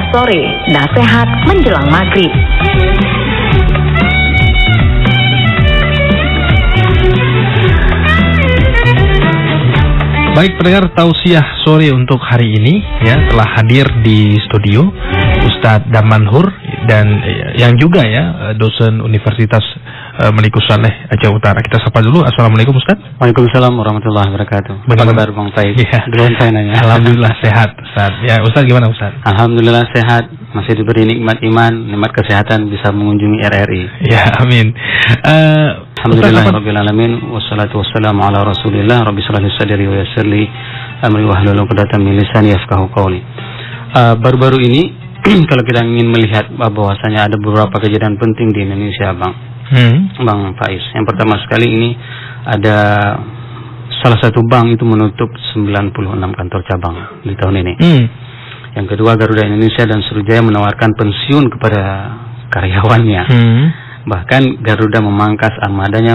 sore, nasihat menjelang maghrib. Baik pendengar, tausiah sore untuk hari ini ya telah hadir di studio Ustadz Damanhur dan yang juga ya dosen Universitas Melikus Saleh Aceh Utara. Kita sapa dulu. Assalamualaikum Ustadz. Waalaikumsalam warahmatullahi wabarakatuh. Apa kabar Bang Faiz? Ya. Duluan saya nanya. Alhamdulillah sehat Ustadz. Ya Ustadz gimana Ustadz? Alhamdulillah sehat. Masih diberi nikmat iman, nikmat kesehatan, bisa mengunjungi RRI. Ya amin. Alhamdulillah rabbil alamin, wassalatu wassalamu ala Rasulillah. Rabbi shrah li sadri wa yassir li amri wahlul 'uqdatam min lisani yafqahu qawli. Baru-baru ini kalau kita ingin melihat bahwasanya ada beberapa kejadian penting di Indonesia, Bang Faiz. Yang pertama sekali ini ada salah satu bank itu menutup 96 kantor cabang di tahun ini. Yang kedua, Garuda Indonesia dan Sriwijaya menawarkan pensiun kepada karyawannya. Bahkan Garuda memangkas armadanya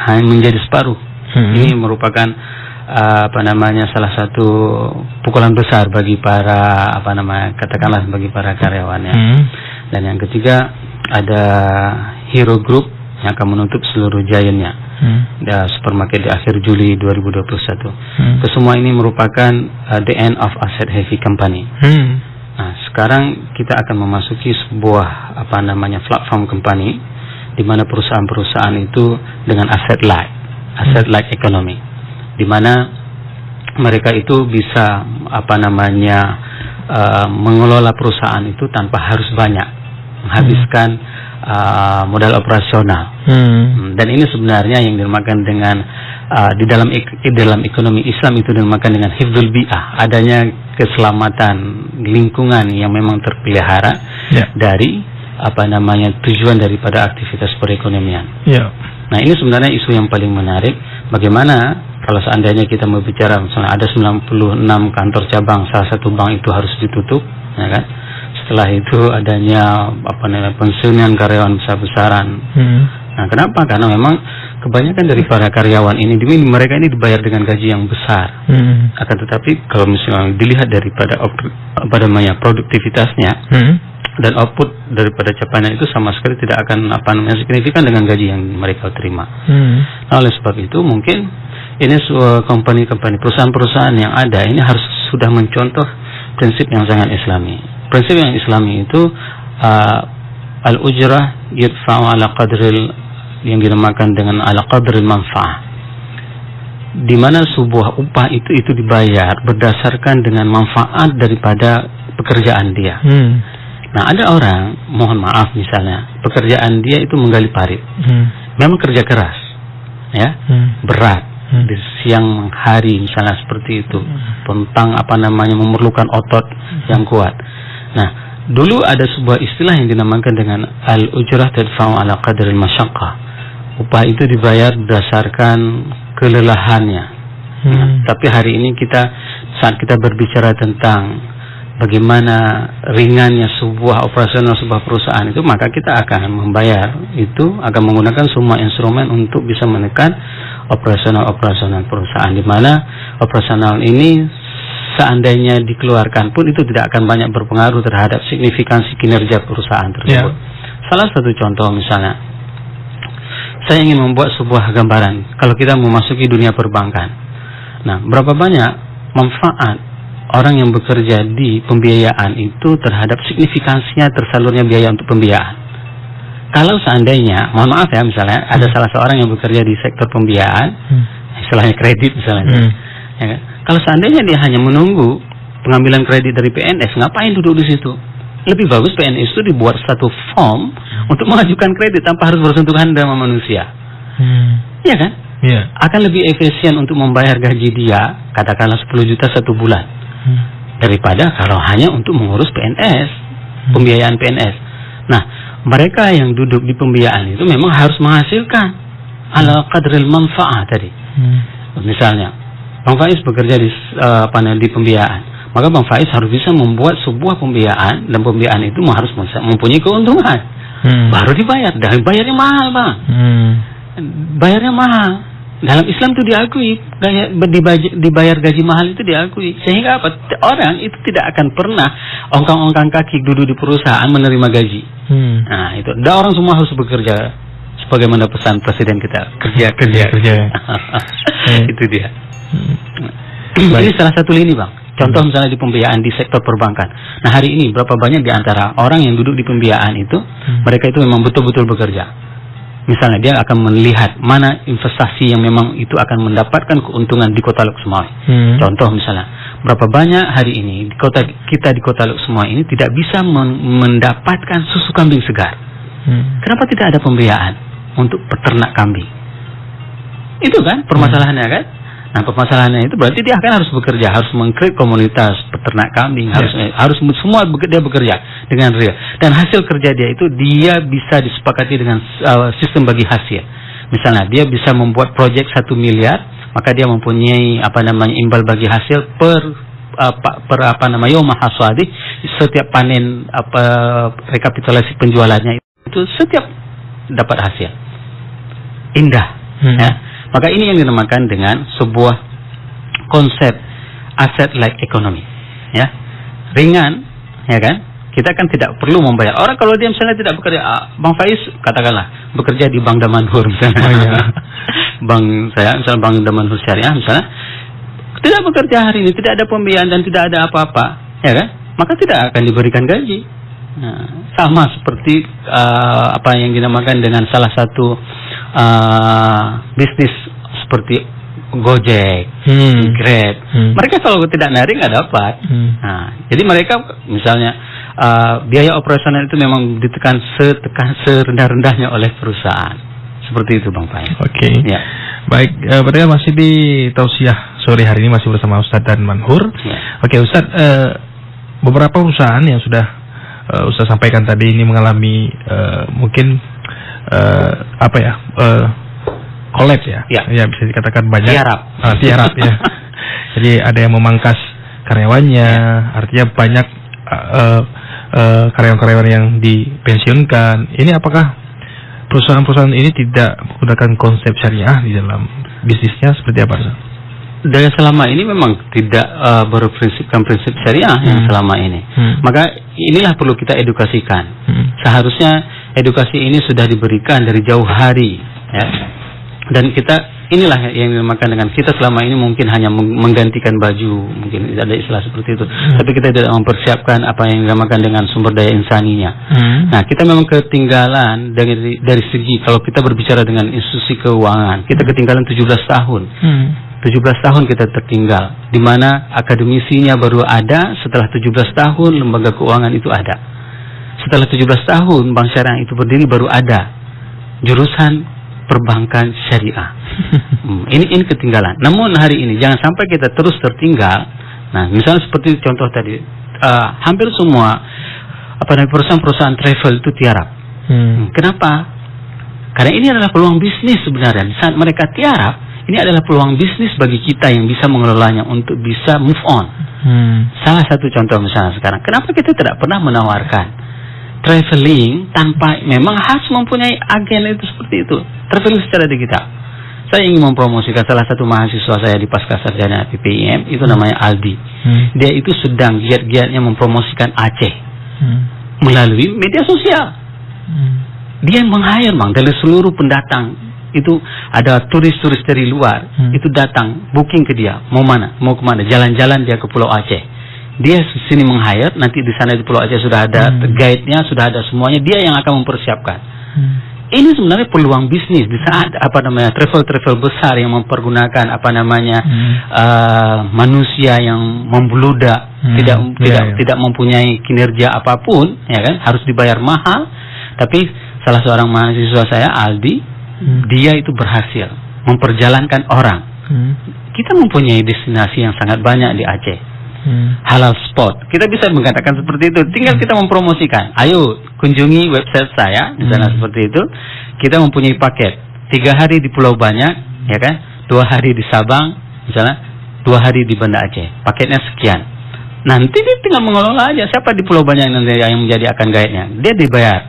hanya menjadi separuh. Ini merupakan salah satu pukulan besar bagi para katakanlah bagi para karyawannya. Dan yang ketiga ada Hero Group yang akan menutup seluruh giantnya supermarket di akhir Juli 2021. Kesemua ini merupakan the end of asset heavy company. Nah, sekarang kita akan memasuki sebuah platform company di mana perusahaan-perusahaan itu dengan asset light economy, di mana mereka itu bisa mengelola perusahaan itu tanpa harus banyak menghabiskan modal operasional. Dan ini sebenarnya yang dinamakan dengan di dalam ekonomi Islam itu dinamakan dengan hifdzul bi'ah, adanya keselamatan lingkungan yang memang terpelihara dari tujuan daripada aktivitas perekonomian. Nah, ini sebenarnya isu yang paling menarik. Bagaimana kalau seandainya kita mau bicara misalnya ada 96 kantor cabang, salah satu bank itu harus ditutup, ya kan? Setelah itu adanya pensiunan karyawan besar-besaran. Nah, kenapa? Karena memang kebanyakan dari para karyawan ini mereka ini dibayar dengan gaji yang besar. Akan tetapi kalau misalnya dilihat daripada produktivitasnya dan output daripada capaian itu sama sekali tidak akan signifikan dengan gaji yang mereka terima. Nah, oleh sebab itu mungkin ini company-company, perusahaan-perusahaan yang ada ini harus sudah mencontoh prinsip yang sangat Islami. Prinsip yang Islami itu al-ujrah yudfa'u ala qadril, yang dinamakan dengan ala qadril manfa'ah, di mana sebuah upah itu dibayar berdasarkan dengan manfaat daripada pekerjaan dia. Nah, ada orang, mohon maaf misalnya, pekerjaan dia itu menggali parit. Memang kerja keras, ya, berat, di siang hari misalnya seperti itu. Tentang memerlukan otot yang kuat. Nah, dulu ada sebuah istilah yang dinamakan dengan al-ujrah tadfa'u ala qadril masyaqqah. Upah itu dibayar berdasarkan kelelahannya. Tapi hari ini saat kita berbicara tentang bagaimana ringannya sebuah operasional sebuah perusahaan itu, maka kita akan membayar itu, akan menggunakan semua instrumen untuk bisa menekan operasional perusahaan, di mana operasional ini seandainya dikeluarkan pun itu tidak akan banyak berpengaruh terhadap signifikansi kinerja perusahaan tersebut. Salah satu contoh misalnya, saya ingin membuat sebuah gambaran kalau kita memasuki dunia perbankan. Nah, berapa banyak manfaat orang yang bekerja di pembiayaan itu terhadap signifikansinya tersalurnya biaya untuk pembiayaan. Kalau seandainya, mohon maaf ya, misalnya ada salah seorang yang bekerja di sektor pembiayaan, istilahnya kredit misalnya, ya kan? Kalau seandainya dia hanya menunggu pengambilan kredit dari PNS, ngapain duduk di situ? Lebih bagus PNS itu dibuat satu form untuk mengajukan kredit tanpa harus bersentuhan dengan manusia. Iya kan? Akan lebih efisien untuk membayar gaji dia, katakanlah 10 juta satu bulan, daripada kalau hanya untuk mengurus PNS, pembiayaan PNS. Nah, mereka yang duduk di pembiayaan itu memang harus menghasilkan ala qadril manfa'ah tadi. Misalnya, Bang Faiz bekerja di pembiayaan, maka Bang Faiz harus bisa membuat sebuah pembiayaan, dan pembiayaan itu harus mempunyai keuntungan, baru dibayar. Dan bayarnya mahal, Bang. Bayarnya mahal. Dalam Islam itu diakui, dibayar gaji mahal itu diakui. Sehingga apa? Orang itu tidak akan pernah ongkang-ongkang kaki duduk di perusahaan menerima gaji. Nah itu, orang semua harus bekerja. Sebagaimana pesan presiden kita, kerja. Itu dia. Ini salah satu lini, Bang. Contoh misalnya di pembiayaan di sektor perbankan. Nah hari ini berapa banyak di antara orang yang duduk di pembiayaan itu, mereka itu memang betul-betul bekerja. Misalnya dia akan melihat mana investasi yang memang itu akan mendapatkan keuntungan di Kota Luk Sumawe. Contoh misalnya, berapa banyak hari ini di kota kita di Kota Luk Sumawe ini tidak bisa mendapatkan susu kambing segar. Kenapa tidak ada pembiayaan untuk peternak kambing? Itu kan permasalahannya kan? Nah permasalahannya itu berarti dia akan harus bekerja, harus mengkreat komunitas peternak kambing, harus semua dia bekerja dengan real. Dan hasil kerja dia itu dia bisa disepakati dengan sistem bagi hasil. Misalnya dia bisa membuat proyek 1 miliar, maka dia mempunyai imbal bagi hasil per yawma hasadi, setiap panen rekapitulasi penjualannya itu setiap dapat hasil. Indah. Ya. Maka ini yang dinamakan dengan sebuah konsep asset like economy, ya, ringan, ya kan? Kita kan tidak perlu membayar orang kalau dia misalnya tidak bekerja. Bang Faiz katakanlah bekerja di Bank Damanhur misalnya, bank saya misalnya Bank Damanhur Syariah misalnya, tidak bekerja hari ini, tidak ada pembiayaan dan tidak ada apa-apa, ya kan? Maka tidak akan diberikan gaji. Nah, sama seperti apa yang dinamakan dengan salah satu bisnis seperti Gojek, Grab. Mereka kalau tidak narik nggak dapat. Nah, jadi mereka misalnya biaya operasional itu memang ditekan serendah-rendahnya oleh perusahaan. Seperti itu, Bang Pai. Oke. Ya. Baik, berarti masih di tausiah sore hari ini masih bersama Ustadz Dan Manhur. Ya. Oke, Ustadz, beberapa perusahaan yang sudah Ustadz sampaikan tadi ini mengalami mungkin collapse ya. Ya bisa dikatakan banyak tiarap ya. Jadi ada yang memangkas karyawannya, artinya banyak karyawan-karyawan yang dipensiunkan. Ini apakah perusahaan-perusahaan ini tidak menggunakan konsep syariah di dalam bisnisnya, seperti apa? Dari selama ini memang tidak berprinsipkan prinsip syariah yang selama ini. Maka inilah perlu kita edukasikan. Seharusnya edukasi ini sudah diberikan dari jauh hari, ya. Dan kita inilah yang dinamakan dengan kita selama ini mungkin hanya menggantikan baju, mungkin ada istilah seperti itu. Tapi kita tidak mempersiapkan apa yang dinamakan dengan sumber daya insaninya. Nah, kita memang ketinggalan dari segi kalau kita berbicara dengan institusi keuangan, kita ketinggalan 17 tahun. 17 tahun kita tertinggal, di mana akademisinya baru ada setelah 17 tahun lembaga keuangan itu ada. Setelah 17 tahun bank syariah itu berdiri baru ada jurusan perbankan syariah. Ini ketinggalan. Namun hari ini jangan sampai kita terus tertinggal. Nah, misalnya seperti contoh tadi, hampir semua perusahaan-perusahaan travel itu tiarap. Kenapa? Karena ini adalah peluang bisnis sebenarnya. Di saat mereka tiarap, ini adalah peluang bisnis bagi kita yang bisa mengelolanya untuk bisa move on. Salah satu contoh misalnya sekarang, kenapa kita tidak pernah menawarkan traveling tanpa memang harus mempunyai agen itu seperti itu, traveling secara digital. Saya ingin mempromosikan salah satu mahasiswa saya di Pasca Sarjana PPIM, itu namanya Aldi. Dia itu sedang giat-giatnya mempromosikan Aceh melalui media sosial. Dia yang meng-hire, Bang, dari seluruh pendatang. Itu ada turis-turis dari luar, itu datang booking ke dia, mau kemana, jalan-jalan dia ke Pulau Aceh. Dia sini meng-hire, nanti di sana di Pulau Aceh sudah ada guide-nya, sudah ada semuanya, dia yang akan mempersiapkan. Ini sebenarnya peluang bisnis di saat travel besar yang mempergunakan manusia yang membludak, tidak mempunyai kinerja apapun, ya kan, harus dibayar mahal. Tapi salah seorang mahasiswa saya, Aldi, dia itu berhasil memperjalankan orang. Kita mempunyai destinasi yang sangat banyak di Aceh. Halal spot, kita bisa mengatakan seperti itu. Tinggal kita mempromosikan. Ayo kunjungi website saya, misalnya seperti itu. Kita mempunyai paket 3 hari di Pulau Banyak, ya kan, 2 hari di Sabang, misalnya 2 hari di Banda Aceh. Paketnya sekian. Nanti dia tinggal mengelola aja. Siapa di Pulau Banyak nanti yang menjadi akan guide-nya, dia dibayar.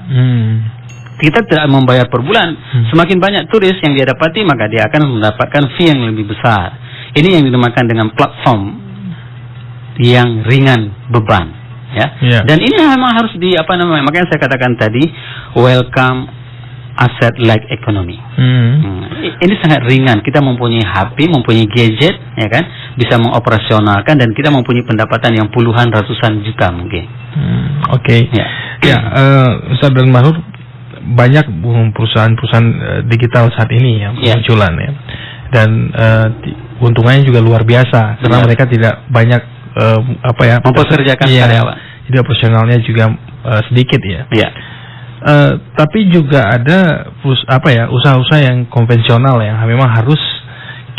kita tidak membayar per bulan. Semakin banyak turis yang dia dapati, maka dia akan mendapatkan fee yang lebih besar. Ini yang dinamakan dengan platform yang ringan beban, ya. Dan ini memang harus makanya saya katakan tadi, welcome asset like economy. Ini sangat ringan. Kita mempunyai HP, mempunyai gadget, ya kan, bisa mengoperasionalkan, dan kita mempunyai pendapatan yang puluhan ratusan juta mungkin. Oke. Ustaz Abdul Manhur, banyak perusahaan-perusahaan digital saat ini yang munculan, ya. Dan untungannya juga luar biasa karena mereka tidak banyak mempekerjakan karyawan. Jadi operasionalnya juga sedikit, ya. Tapi juga ada usaha-usaha yang konvensional, ya, memang harus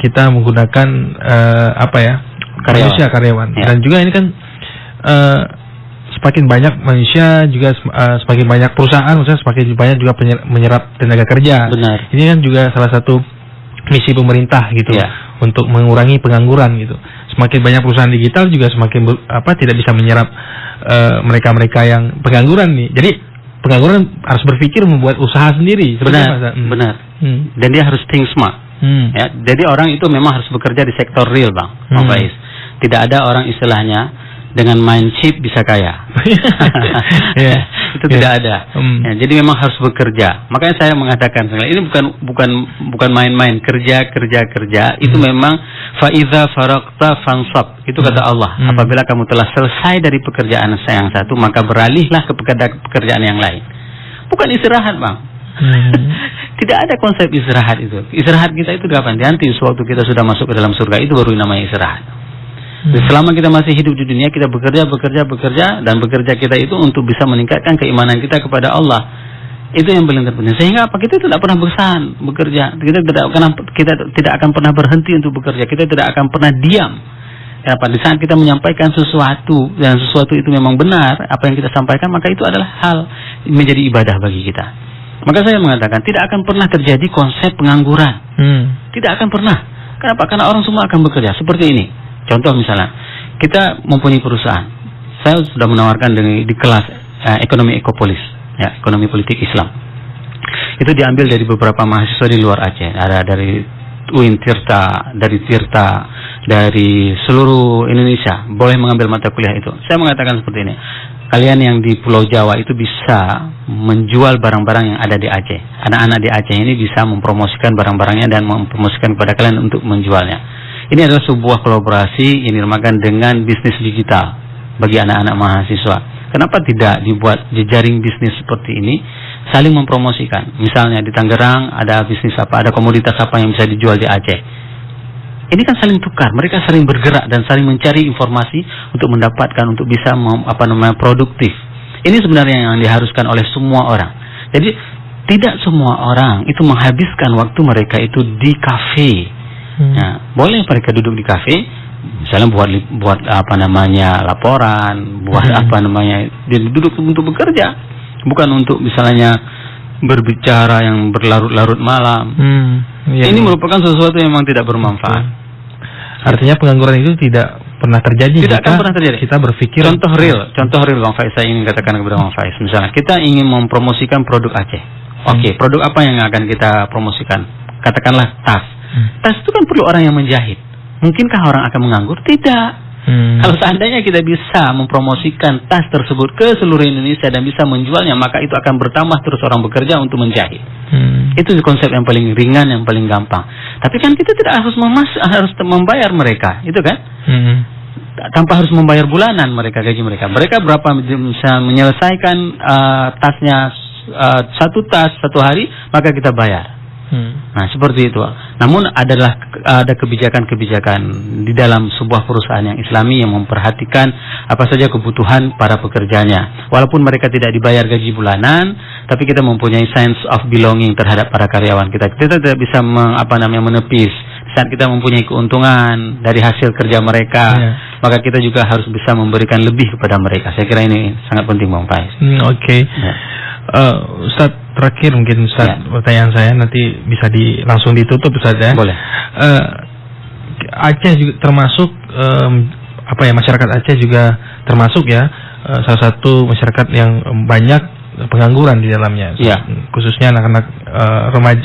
kita menggunakan karyawan. Dan juga ini kan semakin banyak manusia juga semakin banyak perusahaan, semakin banyak juga menyerap tenaga kerja. Benar. Ini kan juga salah satu misi pemerintah gitu, untuk mengurangi pengangguran gitu. Semakin banyak perusahaan digital juga semakin tidak bisa menyerap mereka-mereka yang pengangguran nih. Jadi pengangguran harus berpikir membuat usaha sendiri. Benar. Dan dia harus think smart. Ya, jadi orang itu memang harus bekerja di sektor real, Bang Faiz. Tidak ada orang istilahnya dengan main chip bisa kaya. Itu tidak ada. Ya, jadi memang harus bekerja. Makanya saya mengatakan ini bukan main-main, kerja. Itu memang faiza faraqta fansab. Itu kata Allah. Apabila kamu telah selesai dari pekerjaan yang satu, maka beralihlah ke pekerjaan yang lain. Bukan istirahat, Bang. Tidak ada konsep istirahat itu. Istirahat kita itu kapan? Nanti sewaktu kita sudah masuk ke dalam surga, itu baru namanya istirahat. Selama kita masih hidup di dunia, kita bekerja, dan bekerja kita itu untuk bisa meningkatkan keimanan kita kepada Allah. Itu yang paling terpenting. Sehingga kita tidak pernah bosan bekerja. Kita tidak akan pernah berhenti untuk bekerja. Kita tidak akan pernah diam. Di saat kita menyampaikan sesuatu, dan sesuatu itu memang benar, apa yang kita sampaikan, maka itu adalah hal menjadi ibadah bagi kita. Maka saya mengatakan tidak akan pernah terjadi konsep pengangguran. Tidak akan pernah. Kenapa? Karena orang semua akan bekerja. Seperti ini. Contoh misalnya, kita mempunyai perusahaan. Saya sudah menawarkan di kelas ekonomi ekopolis, ya, ekonomi politik Islam. Itu diambil dari beberapa mahasiswa di luar Aceh. Ada dari UIN Tirta, dari seluruh Indonesia. Boleh mengambil mata kuliah itu. Saya mengatakan seperti ini. Kalian yang di Pulau Jawa itu bisa menjual barang-barang yang ada di Aceh. Anak-anak di Aceh ini bisa mempromosikan barang-barangnya dan mempromosikan kepada kalian untuk menjualnya. Ini adalah sebuah kolaborasi yang dinamakan dengan bisnis digital bagi anak-anak mahasiswa. Kenapa tidak dibuat jejaring bisnis seperti ini, saling mempromosikan? Misalnya di Tangerang ada bisnis ada komoditas apa yang bisa dijual di Aceh. Ini kan saling tukar, mereka saling bergerak dan saling mencari informasi untuk mendapatkan, untuk bisa produktif. Ini sebenarnya yang diharuskan oleh semua orang. Jadi tidak semua orang itu menghabiskan waktu mereka itu di kafe. Nah, boleh mereka duduk di kafe, misalnya buat laporan, dia duduk untuk bekerja, bukan untuk misalnya berbicara yang berlarut-larut malam. Ini merupakan sesuatu yang memang tidak bermanfaat. Artinya pengangguran itu tidak pernah terjadi. Tidak akan pernah terjadi. Kita berpikir. Contoh real, Bang Faiz, saya ingin katakan kepada Bang Faiz. Misalnya kita ingin mempromosikan produk Aceh. Oke, produk apa yang akan kita promosikan? Katakanlah tas. Tas itu kan perlu orang yang menjahit. Mungkinkah orang akan menganggur? Tidak. Kalau seandainya kita bisa mempromosikan tas tersebut ke seluruh Indonesia dan bisa menjualnya, maka itu akan bertambah terus orang bekerja untuk menjahit. Itu konsep yang paling ringan, yang paling gampang. Tapi kan kita tidak harus membayar mereka, itu kan? Tanpa harus membayar bulanan mereka, gaji mereka. Mereka berapa bisa menyelesaikan tasnya, satu tas satu hari, maka kita bayar. Nah, seperti itu. Namun ada kebijakan-kebijakan di dalam sebuah perusahaan yang Islami yang memperhatikan apa saja kebutuhan para pekerjanya. Walaupun mereka tidak dibayar gaji bulanan, tapi kita mempunyai sense of belonging terhadap para karyawan kita. Kita tidak bisa menepis. Saat kita mempunyai keuntungan dari hasil kerja mereka, maka kita juga harus bisa memberikan lebih kepada mereka. Saya kira ini sangat penting, Bang Faiz. Oke. Ustaz, terakhir mungkin Ustaz, pertanyaan saya nanti bisa langsung ditutup Ustaz ya. Boleh. Aceh juga termasuk masyarakat Aceh juga termasuk ya salah satu masyarakat yang banyak pengangguran di dalamnya. Ya. Khususnya anak-anak remaja,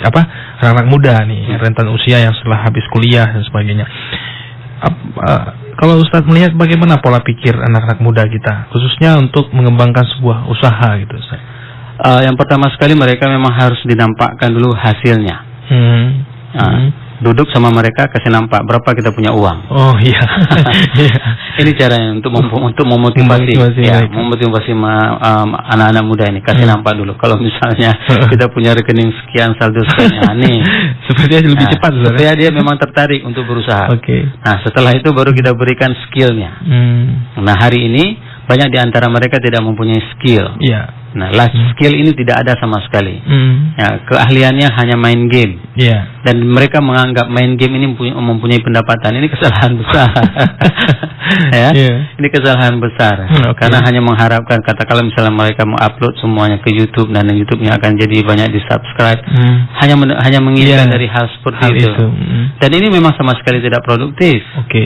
anak-anak muda nih, rentan usia yang setelah habis kuliah dan sebagainya. Kalau Ustadz melihat bagaimana pola pikir anak-anak muda kita, khususnya untuk mengembangkan sebuah usaha gitu, Ustadz? Yang pertama sekali mereka memang harus dinampakkan dulu hasilnya. Duduk sama mereka, kasih nampak berapa kita punya uang. Oh iya. Ini caranya untuk memotivasi, memotivasi anak-anak muda ini. Kasih nampak dulu. Kalau misalnya kita punya rekening sekian, saldo sekian, nih. Sepertinya lebih cepat. Supaya dia memang tertarik untuk berusaha. Nah, setelah itu baru kita berikan skillnya. Nah, hari ini banyak di antara mereka tidak mempunyai skill. Nah, skill ini tidak ada sama sekali. Ya, keahliannya hanya main game. Dan mereka menganggap main game ini mempunyai pendapatan. Ini kesalahan besar. Ini kesalahan besar. Karena hanya mengharapkan, katakanlah misalnya mereka mengupload semuanya ke YouTube dan YouTube-nya akan jadi banyak di subscribe. Hanya menginginkan dari hal seperti itu. Dan ini memang sama sekali tidak produktif.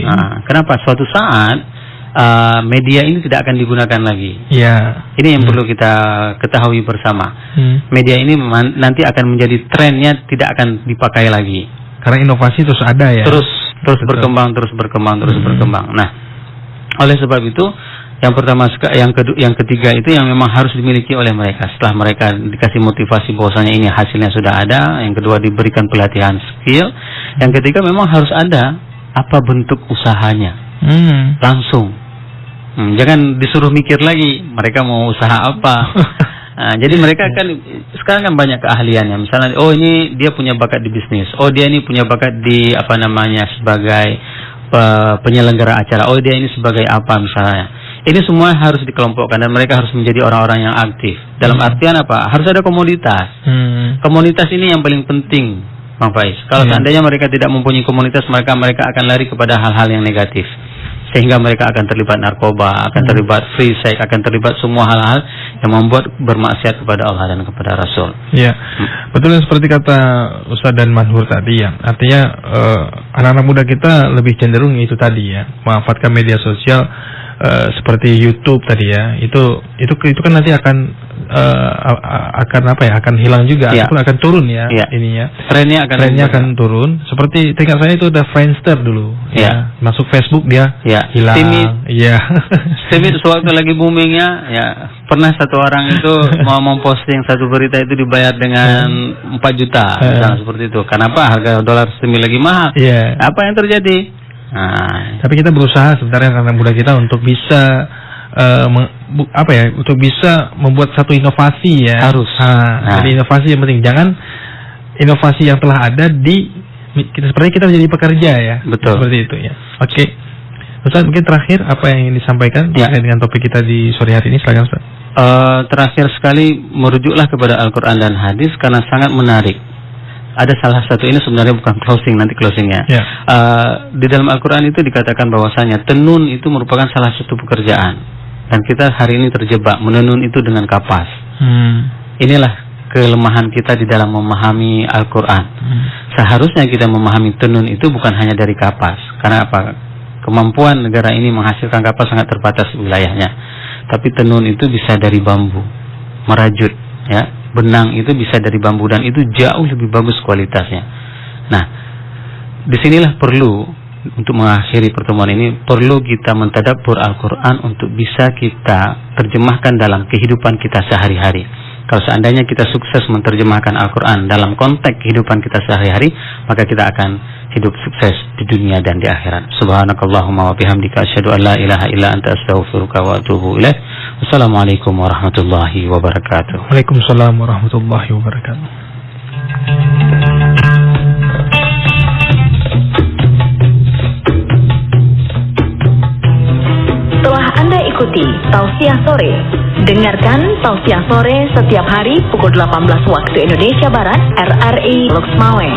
Nah, kenapa? Suatu saat media ini tidak akan digunakan lagi. Ini yang perlu kita ketahui bersama. Media ini nanti akan menjadi trennya, tidak akan dipakai lagi. Karena inovasi terus ada ya. Terus berkembang. Nah, oleh sebab itu, yang pertama, yang ketiga itu yang memang harus dimiliki oleh mereka. Setelah mereka dikasih motivasi bahwasanya ini hasilnya sudah ada. Yang kedua, diberikan pelatihan skill. Yang ketiga, memang harus ada apa bentuk usahanya. Langsung. Jangan disuruh mikir lagi mereka mau usaha apa. Nah, jadi mereka kan sekarang kan banyak keahliannya. Misalnya, oh ini dia punya bakat di bisnis. Oh dia ini punya bakat di sebagai penyelenggara acara. Oh dia ini sebagai apa misalnya. Ini semua harus dikelompokkan dan mereka harus menjadi orang-orang yang aktif. Dalam artian apa? Harus ada komunitas. Komunitas ini yang paling penting, Bang Faiz. Kalau seandainya mereka tidak mempunyai komunitas, mereka akan lari kepada hal-hal yang negatif. Sehingga mereka akan terlibat narkoba, akan terlibat free sex, akan terlibat semua hal-hal yang membuat bermaksiat kepada Allah dan kepada Rasul. Betul seperti kata Ustadz dan Manhur tadi ya. Artinya anak-anak muda kita lebih cenderung itu tadi ya, memanfaatkan media sosial seperti YouTube tadi ya. Itu kan nanti akan akan hilang juga, akan turun ya, ininya. Trennya akan turun. Seperti tingkat saya itu ada Friendster dulu, masuk Facebook dia hilang. Timid sewaktu lagi boomingnya, pernah satu orang itu mau memposting satu berita itu dibayar dengan 4 juta, misalnya seperti itu. Kenapa? Harga dolar Timid lagi mahal. Apa yang terjadi? Tapi kita berusaha sebenarnya anak muda kita untuk bisa untuk bisa membuat satu inovasi ya. Harus. Jadi inovasi yang penting. Jangan inovasi yang telah ada seperti kita menjadi pekerja ya. Betul. Seperti itu ya. Ustaz, mungkin terakhir apa yang ingin disampaikan terkait dengan topik kita di sore hari ini? Silakan Ustaz. Terakhir sekali merujuklah kepada Al-Quran dan hadis karena sangat menarik. Ada salah satu, ini sebenarnya bukan closing, nanti closingnya. Di dalam Al-Quran itu dikatakan bahwasanya tenun itu merupakan salah satu pekerjaan. Dan kita hari ini terjebak menenun itu dengan kapas. Inilah kelemahan kita di dalam memahami Al-Quran. Seharusnya kita memahami tenun itu bukan hanya dari kapas. Karena apa? Kemampuan negara ini menghasilkan kapas sangat terbatas wilayahnya. Tapi tenun itu bisa dari bambu, merajut, ya. Benang itu bisa dari bambu dan itu jauh lebih bagus kualitasnya. Nah, disinilah perlu, untuk mengakhiri pertemuan ini, perlu kita mentadabbur Al-Quran untuk bisa kita terjemahkan dalam kehidupan kita sehari-hari. Kalau seandainya kita sukses menerjemahkan Al-Quran dalam konteks kehidupan kita sehari-hari, maka kita akan hidup sukses di dunia dan di akhirat. Subhanakallahumma wa bihamdika asyhadu an la ilaha illa anta astaghfiruka wa atubu ilaik. Wassalamualaikum warahmatullahi wabarakatuh. Waalaikumsalam warahmatullahi wabarakatuh. Telah Anda ikuti Tausiah Sore. Dengarkan Tausiah Sore setiap hari pukul 18 waktu Indonesia Barat, RRI Loks Maweng.